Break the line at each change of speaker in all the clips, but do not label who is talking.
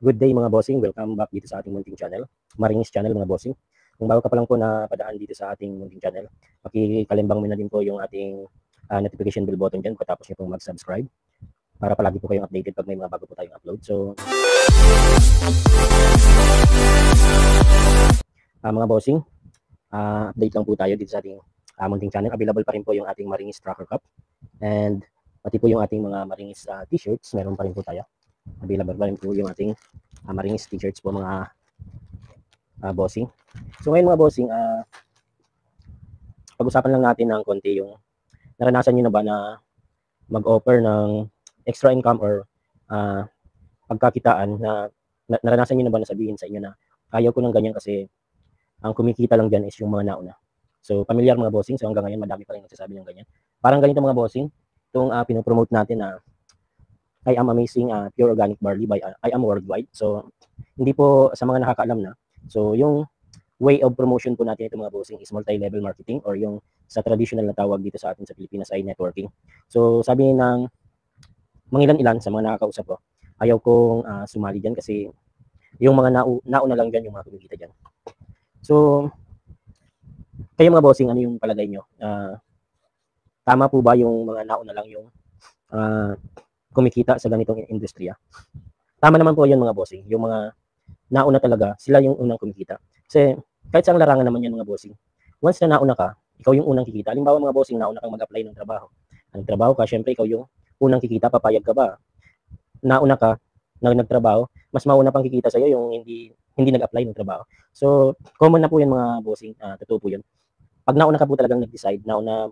Good day mga bossing, welcome back dito sa ating munting channel, Maringis Channel mga bossing. Kung bago ka pa lang po na padaan dito sa ating munting channel, pakikalimbang mo na din po yung ating notification bell button dyan pagkatapos nyo pong mag-subscribe para palagi po kayong updated pag may mga bago po tayong upload. So, mga bossing, update lang po tayo dito sa ating munting channel. Available pa rin po yung ating Maringis Tracker Cup and pati po yung ating mga Maringis t-shirts, meron pa rin po tayo. Available pa rin po yung ating Maringis t-shirts po mga bossing. So ngayon mga bossing, pag-usapan lang natin ng konti yung naranasan nyo na ba na mag-offer ng extra income or pagkakitaan na naranasan nyo na ba na sabihin sa inyo na ayaw ko ng ganyan kasi ang kumikita lang dyan is yung mga nauna. So familiar mga bossing, so hanggang ngayon madami pa rin nagsasabi ng ganyan. Parang ganito mga bossing, itong pinopromote natin na I am amazing pure organic barley by I am worldwide. So hindi po sa mga nakakaalam na. So yung way of promotion po natin ito mga bossing is multi-level marketing or yung sa traditional na tawag dito sa atin sa Pilipinas ay networking. So sabi ng mangilan-ilan sa mga nakakausap ko, ayaw kong sumali dyan kasi yung mga nauna lang dyan yung mga kumikita dyan. So kayo mga bossing, ano yung palagay nyo? Tama po ba yung mga nauna lang yung kumikita sa ganitong industriya? Tama naman po yun mga bossing. Yung mga nauna talaga, sila yung unang kumikita. Kasi kahit sa larangan naman yan mga bossing, once na nauna ka, ikaw yung unang kikita. Halimbawa mga bossing, nauna kang mag-apply ng trabaho. Nagtrabaho ka, syempre ikaw yung unang kikita, papayag ka ba? Nauna ka, nagtrabaho, mas mauna pang kikita sa'yo yung hindi nag-apply ng trabaho. So, common na po yan mga bossing, totoo po yun. Pag nauna ka po talagang nag-decide, nauna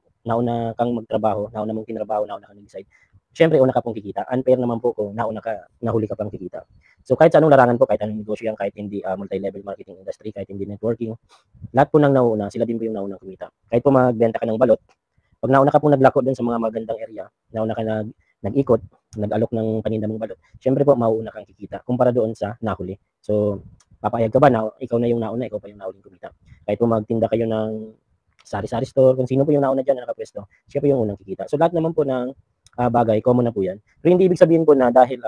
kang magtrabaho, nauna mong tinrabaho, nauna kang nag-decide, syempre una ka pong kikita. Unfair naman po kung nauna ka, nahuli ka pang kikita. So kahit sa anong larangan po, kahit anong negosyo yan, kahit hindi multi-level marketing industry, kahit hindi networking, lahat po nang nauna, sila din po yung naunang kumita. Kahit po magbenta ka ng balot, pag nauna ka pong naglako dun sa mga magandang area, nauna ka nag-ikot, nag-alok ng paninda mong balot, syempre po mauuna kang kikita kumpara doon sa nahuli. So papayag ka ba na ikaw na yung nauna, ikaw pa yung nahuling kumita? Kahit po magtinda kayo ng sari-sari store, kung sino po yung nauna dyan na nakapwesto, siya po yung unang kikita. So lahat naman po ng bagay, common na po yan. Pero hindi ibig sabihin po na dahil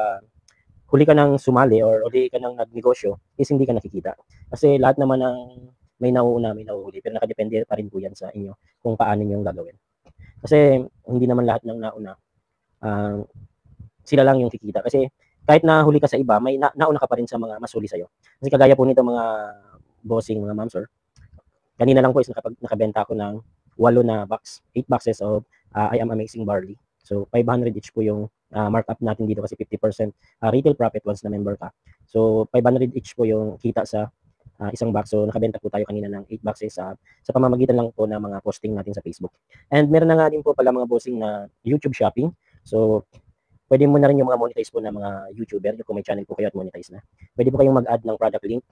huli ka nang sumali or huli ka nang nagnegosyo, is hindi ka nakikita. Kasi lahat naman ng may nauuna, may nahuhuli. Pero nakadepende pa rin po yan sa inyo kung paano nyo gagawin. Kasi hindi naman lahat ng nauna, sila lang yung kikita. Kasi kahit nahuli ka sa iba, may nauna ka pa rin sa mga mas huli sa'yo. Kasi kagaya po nito mga bossing, mga ma'am sir, kanina lang po is nakabenta ako ng 8 na box, 8 boxes of I am amazing barley. So 500 each po yung markup natin dito kasi 50% retail profit once na member ka. So 500 each po yung kita sa isang box. So nakabenta po tayo kanina ng 8 boxes sa pamamagitan lang po ng mga posting natin sa Facebook. And meron na nga din po pala mga bossing na YouTube shopping. So pwede mo na rin yung mga monetize po na mga YouTuber, kung may channel po kayo at monetize na. Pwede po kayong mag-add ng product link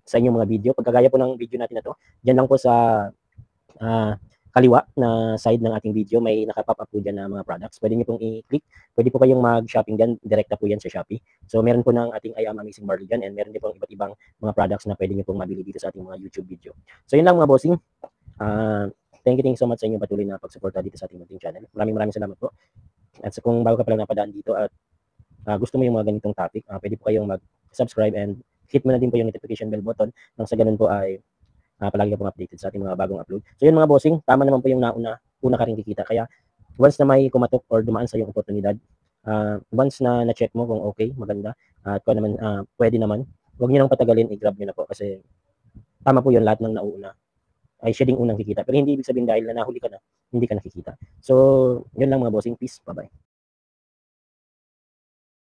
sa inyong mga video. Pagkagaya po ng video natin na to, dyan lang po sa kaliwa na side ng ating video, may nakapop up po dyan na mga products. Pwede nyo pong i-click. Pwede po kayong mag-shopping dyan. Direkta po yan sa Shopee. So, meron po ng ating I Am Amazing Barley dyan and meron din pong iba't ibang mga products na pwede nyo pong mabili dito sa ating mga YouTube video. So, yun lang mga bossing. Thank you so much sa inyong patuloy na pagsuporta dito sa ating munting channel. Maraming salamat po. At kung bago ka pa lang napadaan dito at gusto mo yung mga ganitong topic, pwede po kayong mag-subscribe and hit mo na din po yung notification bell button nang sa ganun po ay palagi ka pong updated sa ating mga bagong upload. So yun mga bossing, tama naman po yung una ka rin kikita. Kaya once na may kumatok or dumaan sa yung oportunidad, once na na-check mo kung okay, maganda, at kung naman pwede naman, huwag niyo nang patagalin, i-grab niyo na po kasi tama po yun, lahat ng nauuna ay siya ding unang kikita. Pero hindi ibig sabihin dahil na nahuli ka na, hindi ka nakikita. So yun lang mga bossing, peace, bye-bye.